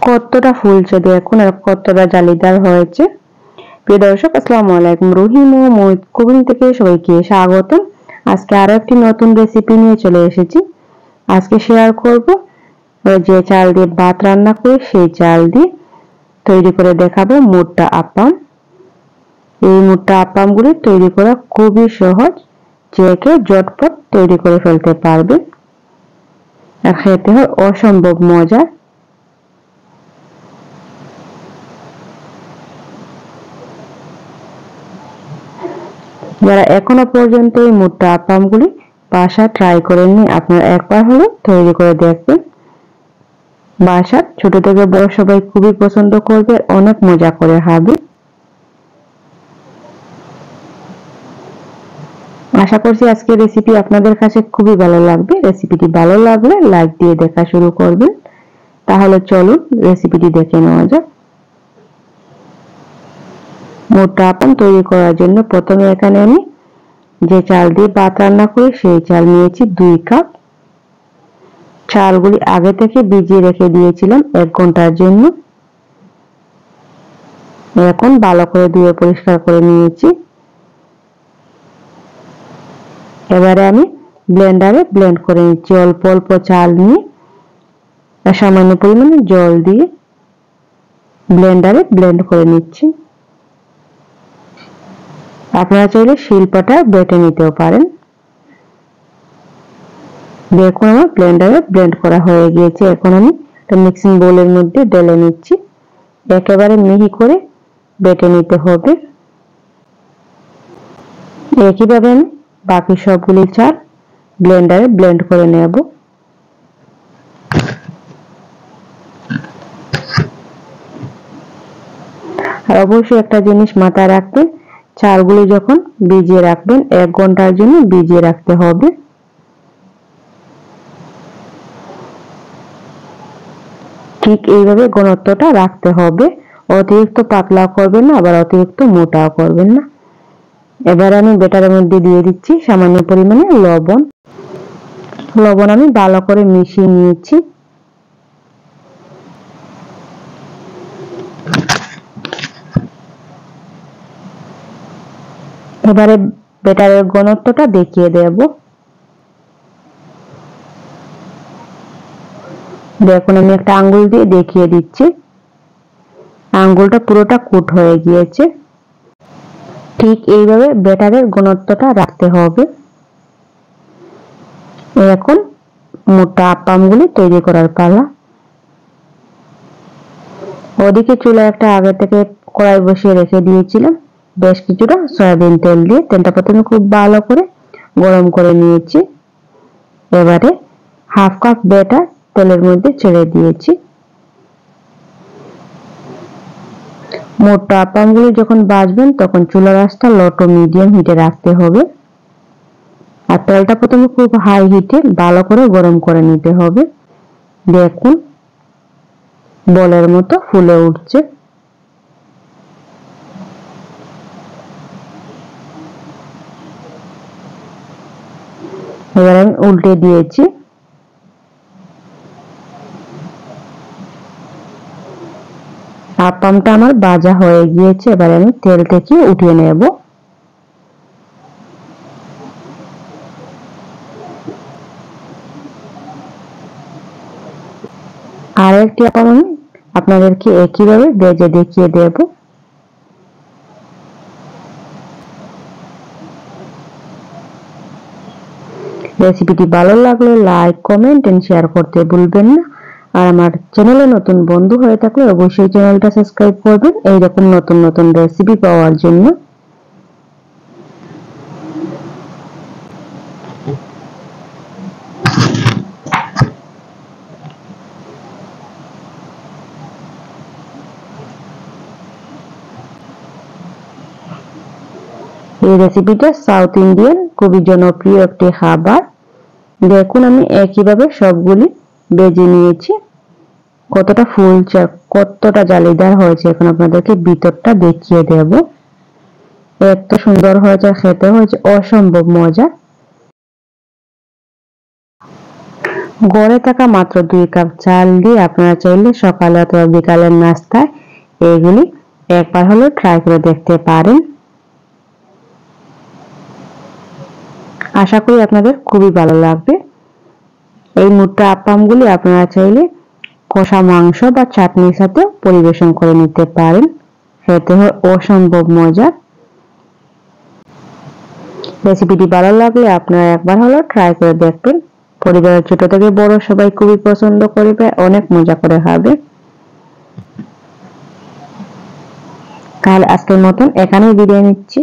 কতটা ফুলছে দেখুন আর কতটা জালিদার হয়েছে। প্রিয় দর্শক, আসসালামু আলাইকুম। রহিম ও মহিত কুকিং থেকে সবাইকে স্বাগতম। আজকে আরো একটি নতুন রেসিপি নিয়ে চলে এসেছি। আজকে শেয়ার করব যে চাল দিয়ে ভাত রান্না করি সেই চাল দিয়ে তৈরি করে দেখাবো মোটা আপ্পাম। এই মোটা আপ্পামগুলি তৈরি করা খুবই সহজ, যে কেউ ঝটপট তৈরি করে ফেলতে পারবে আর খেতে হয় অসম্ভব মজার। যারা এখনো পর্যন্ত এই মোটা আপ্পামগুলি বাসায় ট্রাই করেননি, আপনারা একবার হলে তৈরি করে দেখবেন। বাসার ছোট থেকে বড় সবাই খুবই পছন্দ করবে, অনেক মজা করে খাবে। আশা করছি আজকের রেসিপি আপনাদের কাছে খুবই ভালো লাগবে। রেসিপিটি ভালো লাগলে লাইক দিয়ে দেখা শুরু করবেন। তাহলে চলুন রেসিপিটি দেখে নেওয়া যাক। মোটা আপ্পাম তৈরি করার জন্য প্রথমে এখানে আমি যে চাল দিয়ে ভাত রান্না করি সেই চাল নিয়েছি 2 কাপ। চালগুলি আগে থেকে ভিজিয়ে রেখে দিয়েছিলাম 1 ঘন্টার জন্য। এখন ভালো করে ধুয়ে পরিষ্কার করে নিয়েছি। এবারে আমি ব্লেন্ডারে ব্লেন্ড করে নিচ্ছি। অল্প অল্প চাল নিয়ে সামান্য পরিমাণে জল দিয়ে ব্লেন্ডারে ব্লেন্ড করে নিচ্ছি। আপনারা চাইলে শিলপাটায় বেটে নিতেও পারেন। দেখুন আমার ব্লেন্ডারে ব্লেন্ড করা হয়ে গিয়েছে। এখন আমি একটা মিক্সিং বোলের মধ্যে ঢেলে নিচ্ছি। একেবারে মিহি করে বেটে নিতে হবে। একইভাবে আমি বাকি সবগুলি চাল ব্লেন্ডারে ব্লেন্ড করে নেব। আর অবশ্যই একটা জিনিস মাথায় রাখবেন, চালগুলি যখন ভিজিয়ে রাখবেন 1 ঘন্টার জন্য ভিজিয়ে রাখতে হবে। ঠিক এইভাবে ঘনত্বটা রাখতে হবে। অতিরিক্ত পাতলা করবেন না, আবার অতিরিক্ত মোটাও করবেন না। এবার আমি ব্যাটারের মধ্যে দিয়ে দিচ্ছি সামান্য পরিমাণে লবণ। লবণ আমি ভালো করে মিশিয়ে নিয়েছি। এবারে ব্যাটারের ঘনত্বটা দেখিয়ে দেব। দেখুন আমি একটা আঙ্গুল দিয়ে দেখিয়ে দিচ্ছি। আঙ্গুলটা পুরোটা কোট হয়ে গিয়েছে। ঠিক এইভাবে ব্যাটারের ঘনত্বটা রাখতে হবে। এখন মোটা আপ্পামগুলি তৈরি করার পালা। ওদিকে চুলায় একটা আগে থেকে কড়াই বসিয়ে রেখে দিয়েছিলাম বেশ কিছুটা সয়াবিন তেল দিয়ে। তেলটা প্রথমে খুব ভালো করে গরম করে নিয়েছি। এবারে 1/2 কাপ ব্যাটার তেলের মধ্যে ছেড়ে দিয়েছি। মোটা আপ্পামগুলো যখন ভাজবেন তখন চুলার আঁচটা লো টু মিডিয়াম হিটে রাখতে হবে। আর তেলটা প্রথমে খুব হাই হিটে ভালো করে গরম করে নিতে হবে। দেখুন বলের মতো ফুলে উঠছে। এবার আমি উল্টে দিয়েছি। আপ্পামটা আমার ভাজা হয়ে গিয়েছে। এবার আমি তেল থেকে উঠিয়ে নেব। আর একটি আপ্পাম আমি আপনাদেরকে একইভাবে ভেজে দেখিয়ে দেব। রেসিপিটি ভালো লাগলে লাইক, কমেন্ট এন্ড শেয়ার করতে ভুলবেন না। আর আমার চ্যানেলে নতুন বন্ধু হয়ে থাকলে অবশ্যই চ্যানেলটা সাবস্ক্রাইব করবেন এইরকম নতুন নতুন রেসিপি পাওয়ার জন্য। এই রেসিপিটা সাউথ ইন্ডিয়ান খুবই জনপ্রিয় একটি খাবার। দেখুন আমি একইভাবে সবগুলি ভেজে নিয়েছি। কতটা ফুলছে, কতটা জালিদার হয়েছে। এখন আপনাদেরকে ভিতরটা দেখিয়ে দেব। এত সুন্দর হয়েছে, খেতে হয়েছে অসম্ভব মজা। ঘরে থাকা মাত্র 2 কাপ চাল দিয়ে আপনারা চাইলে সকালে অথবা বিকালের নাস্তায় এগুলি একবার হলেও ট্রাই করে দেখতে পারেন। আশা করি আপনাদের খুবই ভালো লাগবে। এই মুট্টা আপ্পামগুলি আপনারা চাইলে কষা মাংস বা চাটনির সাথে পরিবেশন করে নিতে পারেন, খেতে হয় অসম্ভব মজার। রেসিপিটি ভালো লাগলে আপনারা একবার হলেও ট্রাই করে দেখবেন। পরিবারের ছোট থেকে বড় সবাই খুবই পছন্দ করবে, অনেক মজা করে খাবে। তাহলে আজকের মতন এখানেই বিদায় নিচ্ছি।